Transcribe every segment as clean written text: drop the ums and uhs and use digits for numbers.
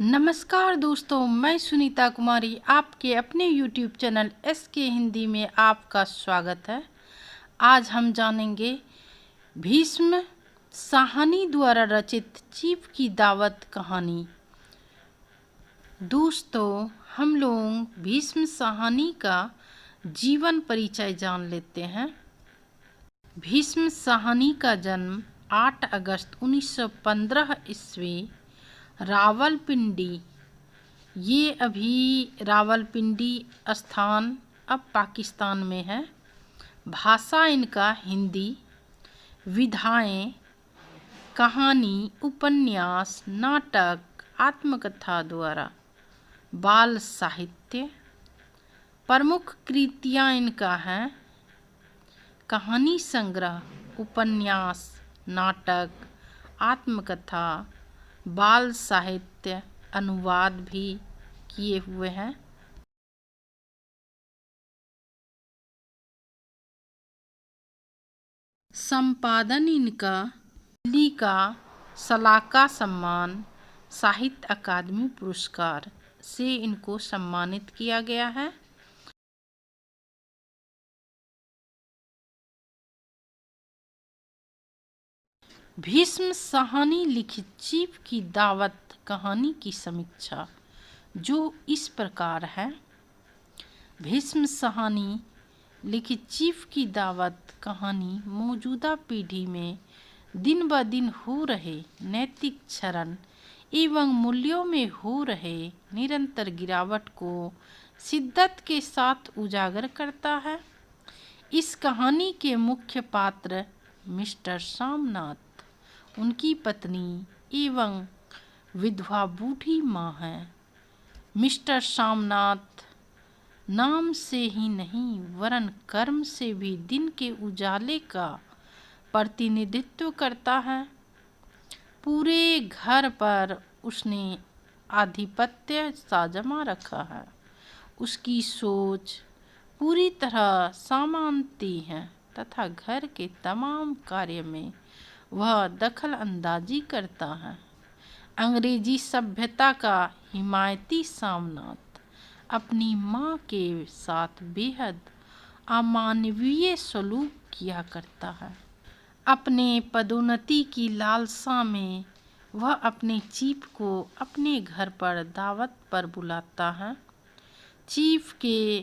नमस्कार दोस्तों, मैं सुनीता कुमारी आपके अपने YouTube चैनल SK हिंदी में आपका स्वागत है। आज हम जानेंगे भीष्म साहनी द्वारा रचित चीफ की दावत कहानी। दोस्तों, हम लोग भीष्म साहनी का जीवन परिचय जान लेते हैं। भीष्म साहनी का जन्म 8 अगस्त 1915 ईस्वी रावलपिंडी, ये अभी रावलपिंडी स्थान अब पाकिस्तान में है। भाषा इनका हिंदी। विधाएं कहानी, उपन्यास, नाटक, आत्मकथा द्वारा बाल साहित्य। प्रमुख कृतियाँ इनका हैं कहानी संग्रह, उपन्यास, नाटक, आत्मकथा, बाल साहित्य, अनुवाद भी किए हुए हैं। संपादन इनका दिल्ली का सलाका सम्मान, साहित्य अकादमी पुरस्कार से इनको सम्मानित किया गया है। भीष्म साहनी लिखित चीफ की दावत कहानी की समीक्षा जो इस प्रकार है। भीष्म साहनी लिखित चीफ की दावत कहानी मौजूदा पीढ़ी में दिन ब दिन हो रहे नैतिक क्षरण एवं मूल्यों में हो रहे निरंतर गिरावट को शिद्दत के साथ उजागर करता है। इस कहानी के मुख्य पात्र मिस्टर सोमनाथ, उनकी पत्नी एवं विधवा बूढ़ी माँ हैं। मिस्टर सोमनाथ नाम से ही नहीं वरन कर्म से भी दिन के उजाले का प्रतिनिधित्व करता है। पूरे घर पर उसने आधिपत्य सा जमा रखा है। उसकी सोच पूरी तरह सामंती है तथा घर के तमाम कार्य में वह दखल अंदाजी करता है। अंग्रेजी सभ्यता का हिमायती सोमनाथ अपनी माँ के साथ बेहद अमानवीय सलूक किया करता है। अपने पदोन्नति की लालसा में वह अपने चीफ को अपने घर पर दावत पर बुलाता है। चीफ के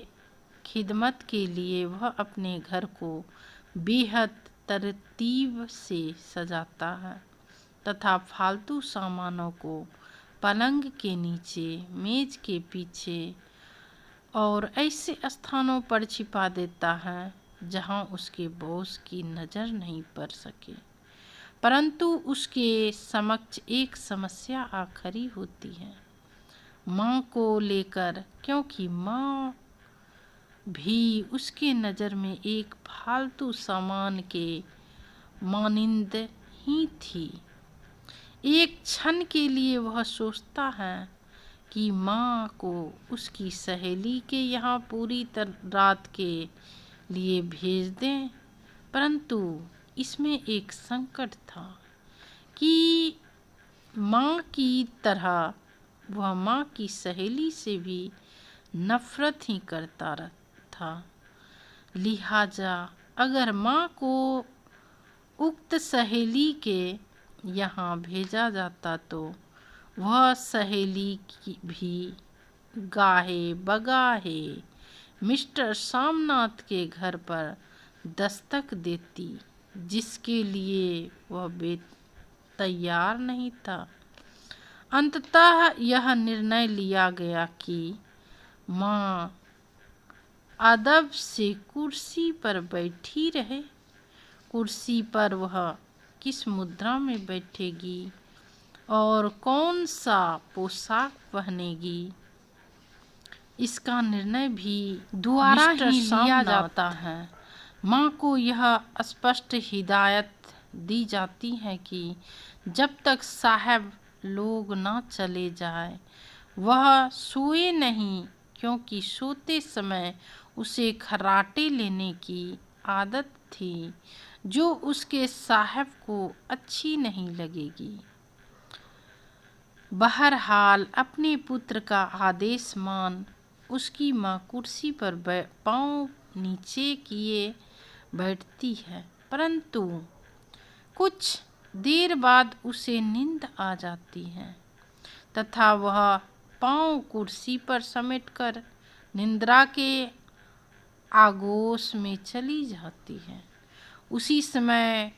खिदमत के लिए वह अपने घर को बेहद तरतीब से सजाता है तथा फालतू सामानों को पलंग के नीचे, मेज के पीछे और ऐसे स्थानों पर छिपा देता है जहां उसके बॉस की नज़र नहीं पड़ सके। परंतु उसके समक्ष एक समस्या आ खड़ी होती है माँ को लेकर, क्योंकि माँ भी उसके नज़र में एक फालतू सामान के मानिंद ही थी। एक क्षण के लिए वह सोचता है कि माँ को उसकी सहेली के यहाँ पूरी रात के लिए भेज दें, परंतु इसमें एक संकट था कि माँ की तरह वह माँ की सहेली से भी नफरत ही करता था। लिहाजा अगर माँ को उक्त सहेली के यहाँ भेजा जाता तो वह सहेली की भी गाहे बगाहे मिस्टर सोमनाथ के घर पर दस्तक देती, जिसके लिए वह तैयार नहीं था। अंततः यह निर्णय लिया गया कि माँ अदब से कुर्सी पर बैठी रहे। कुर्सी पर वह किस मुद्रा में बैठेगी और कौन सा पोशाक पहनेगी, इसका निर्णय भी द्वारा ही लिया जाता है। माँ को यह स्पष्ट हिदायत दी जाती है कि जब तक साहब लोग ना चले जाए वह सोए नहीं, क्योंकि सोते समय उसे खर्राटे लेने की आदत थी जो उसके साहब को अच्छी नहीं लगेगी। बहरहाल अपने पुत्र का आदेश मान उसकी माँ कुर्सी पर पाँव नीचे किए बैठती है, परंतु कुछ देर बाद उसे नींद आ जाती है तथा वह पाँव कुर्सी पर समेटकर निद्रा के आगोश में चली जाती है। उसी समय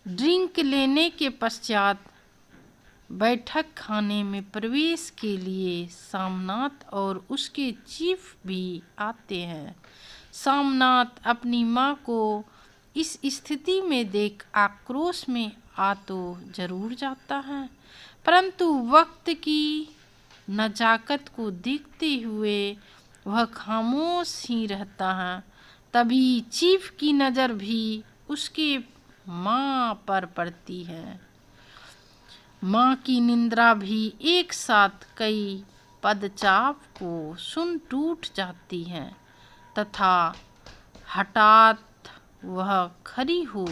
ड्रिंक लेने के पश्चात बैठक खाने में प्रवेश के लिए सोमनाथ और उसके चीफ भी आते हैं। सोमनाथ अपनी माँ को इस स्थिति में देख आक्रोश में आ तो जरूर जाता है, परंतु वक्त की नजाकत को देखते हुए वह खामोश ही रहता है। तभी चीफ की नज़र भी उसके माँ पर पड़ती है। माँ की निंद्रा भी एक साथ कई पदचाप को सुन टूट जाती है तथा हठात वह खड़ी हो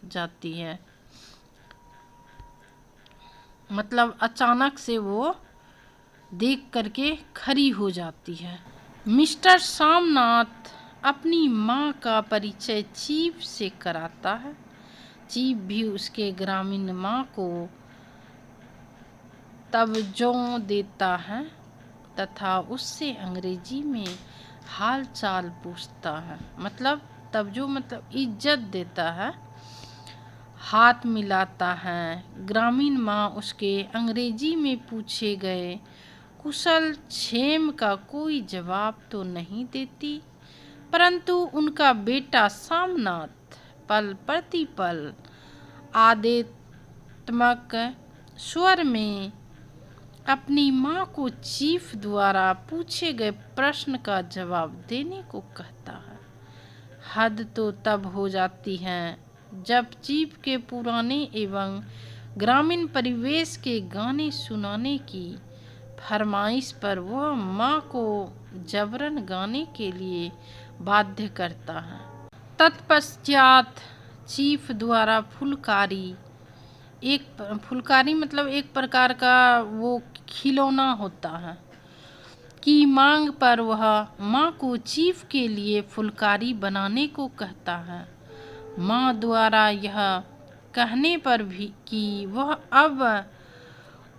जाती है, मतलब अचानक से वो देख करके खड़ी हो जाती है। मिस्टर सोमनाथ अपनी माँ का परिचय चीफ से कराता है। चीफ भी उसके ग्रामीण माँ को तवज्जो देता है तथा उससे अंग्रेजी में हाल चाल पूछता है, मतलब तवज्जो मतलब इज्जत देता है, हाथ मिलाता है। ग्रामीण माँ उसके अंग्रेजी में पूछे गए कुशल क्षेम का कोई जवाब तो नहीं देती, परंतु उनका बेटा सोमनाथ पल प्रतिपल आदेत्मक स्वर में अपनी माँ को चीफ द्वारा पूछे गए प्रश्न का जवाब देने को कहता है। हद तो तब हो जाती है जब चीफ के पुराने एवं ग्रामीण परिवेश के गाने सुनाने की फरमाइश पर वह माँ को जबरन गाने के लिए बाध्य करता है। तत्पश्चात चीफ द्वारा फुलकारी मतलब एक प्रकार का वो खिलौना होता है की मांग पर वह माँ को चीफ के लिए फुलकारी बनाने को कहता है। माँ द्वारा यह कहने पर भी कि वह अब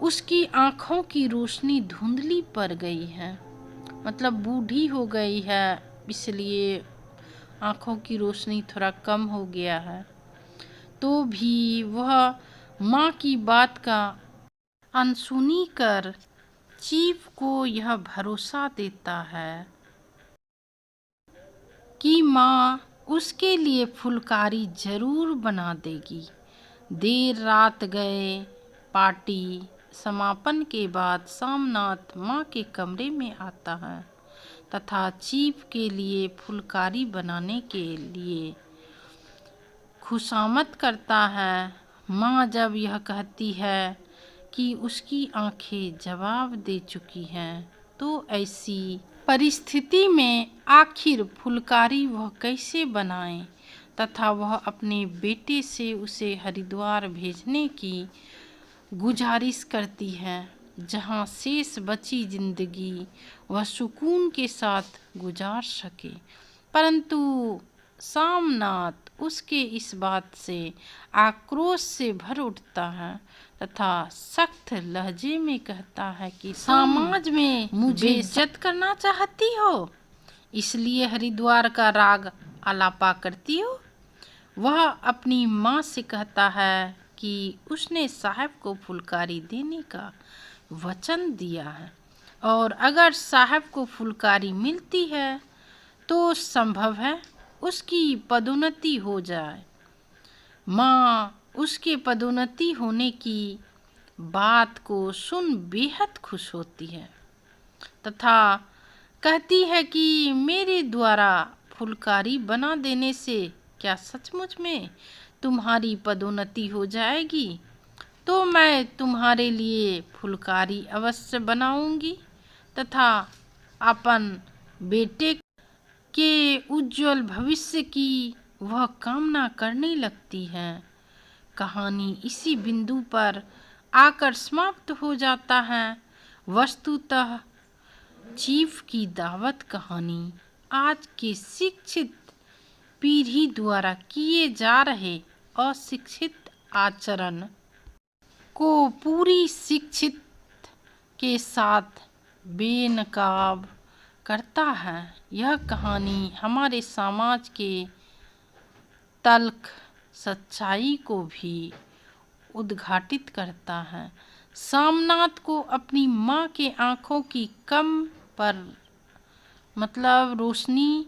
उसकी आँखों की रोशनी धुंधली पड़ गई है, मतलब बूढ़ी हो गई है, इसलिए आँखों की रोशनी थोड़ा कम हो गया है, तो भी वह माँ की बात का अनसुनी कर चीफ को यह भरोसा देता है कि माँ उसके लिए फुलकारी जरूर बना देगी। देर रात गए पार्टी समापन के बाद सोमनाथ माँ के कमरे में आता है तथा चीफ के लिए फुलकारी बनाने के लिए खुशामद करता है। माँ जब यह कहती है कि उसकी आंखें जवाब दे चुकी हैं, तो ऐसी परिस्थिति में आखिर फुलकारी वह कैसे बनाए तथा वह अपने बेटे से उसे हरिद्वार भेजने की गुजारिश करती है, जहाँ शेष बची जिंदगी वह सुकून के साथ गुजार सके। परंतु सोमनाथ उसके इस बात से आक्रोश से भर उठता है तथा सख्त लहजे में कहता है कि समाज में मुझे इज्जत करना चाहती हो, इसलिए हरिद्वार का राग आलापा करती हो। वह अपनी माँ से कहता है कि उसने साहब को फुलकारी देने का वचन दिया है और अगर साहब को फुलकारी मिलती है तो संभव है उसकी पदोन्नति हो जाए। माँ उसके पदोन्नति होने की बात को सुन बेहद खुश होती है तथा कहती है कि मेरे द्वारा फुलकारी बना देने से क्या सचमुच में तुम्हारी पदोन्नति हो जाएगी, तो मैं तुम्हारे लिए फुलकारी अवश्य बनाऊंगी तथा अपन बेटे के उज्जवल भविष्य की वह कामना करने लगती है। कहानी इसी बिंदु पर आकर समाप्त हो जाता है। वस्तुतः चीफ की दावत कहानी आज के शिक्षित पीढ़ी द्वारा किए जा रहे अशिक्षित आचरण को पूरी शिक्षित के साथ बेनकाब करता है। यह कहानी हमारे समाज के तल्ख सच्चाई को भी उद्घाटित करता है। सोमनाथ को अपनी माँ के आँखों की कम पर रोशनी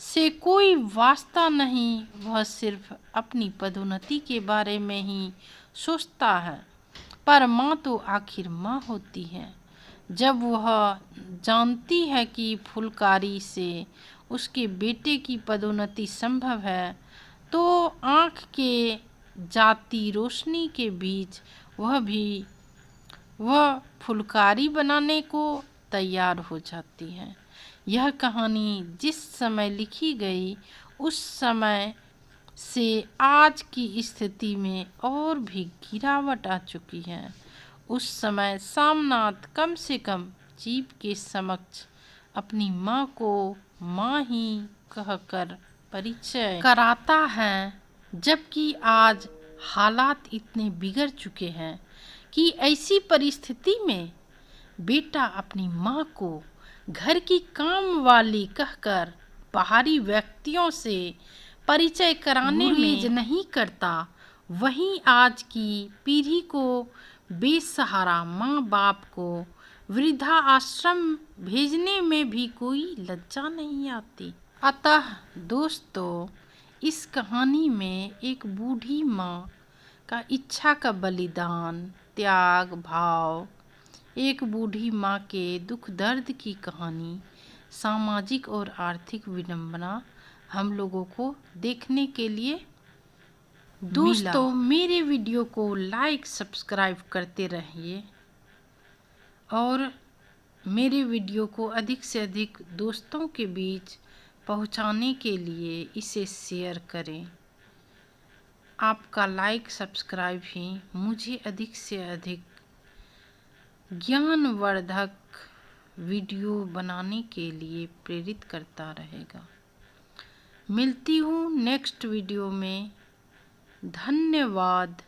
से कोई वास्ता नहीं। वह सिर्फ अपनी पदोन्नति के बारे में ही सोचता है। पर माँ तो आखिर माँ होती है। जब वह जानती है कि फुलकारी से उसके बेटे की पदोन्नति संभव है, तो आँख के जाती रोशनी के बीच वह फुलकारी बनाने को तैयार हो जाती है। यह कहानी जिस समय लिखी गई, उस समय से आज की स्थिति में और भी गिरावट आ चुकी है। उस समय सोमनाथ कम से कम चीफ के समक्ष अपनी माँ को माँ ही कहकर परिचय कराता है, जबकि आज हालात इतने बिगड़ चुके हैं कि ऐसी परिस्थिति में बेटा अपनी माँ को घर की काम वाली कहकर बाहरी व्यक्तियों से परिचय कराने में नहीं करता। वहीं आज की पीढ़ी को बेसहारा माँ बाप को वृद्धा आश्रम भेजने में भी कोई लज्जा नहीं आती। अतः दोस्तों, इस कहानी में एक बूढ़ी माँ का इच्छा का बलिदान, त्याग भाव, एक बूढ़ी माँ के दुख दर्द की कहानी, सामाजिक और आर्थिक विडंबना हम लोगों को देखने के लिए दोस्तों, मेरे वीडियो को लाइक सब्सक्राइब करते रहिए और मेरे वीडियो को अधिक से अधिक दोस्तों के बीच पहुंचाने के लिए इसे शेयर करें। आपका लाइक सब्सक्राइब ही मुझे अधिक से अधिक ज्ञानवर्धक वीडियो बनाने के लिए प्रेरित करता रहेगा। मिलती हूँ नेक्स्ट वीडियो में। धन्यवाद।